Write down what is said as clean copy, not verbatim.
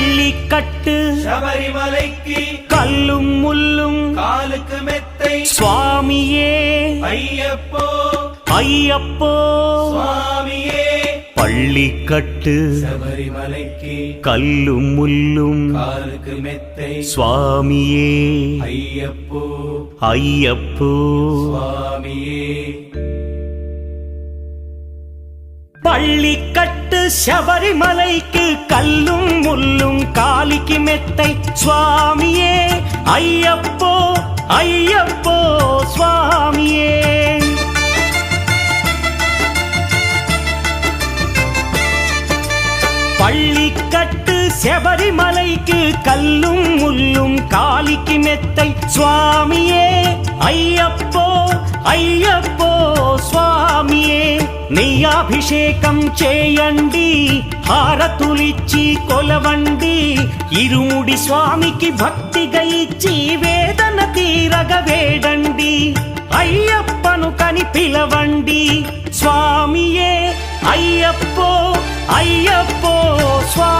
பள்ளிக்கட்டு சபரிமலைக்கு கல்லும் முள்ளும் காலுக்கு மெத்தை சுவாமியே ஐயப்போ ஐயப்போ சுவாமியே பள்ளிக்கட்டு சபரிமலைக்கு கல்லும் முள்ளும் காலுக்கு மெத்தை சுவாமியே ஐயப்போ ஐயப்போ சுவாமியே பள்ளிக்கட்டு சபரிமலைக்கு கல்லும் முள்ளும் காலிக்கு மெத்தை சுவாமியே ஐயப்போ ஐயப்போ சுவாமியே பள்ளிக்கட்டு சபரிமலைக்கு கல்லும் முள்ளும் காலிக்கு மெத்தை சுவாமியே ஐயப்போ ஐயப்போ స్వామియే నెయ్యాభిషేకం చేయండి హారతులిచ్చి కొలవండి ఇరుముడి స్వామికి భక్తిగా ఇచ్చి వేదన తీరగ వేడండి అయ్యప్పను కని పిలవండి స్వామియే అయ్యప్పో అయ్యప్పో స్వామి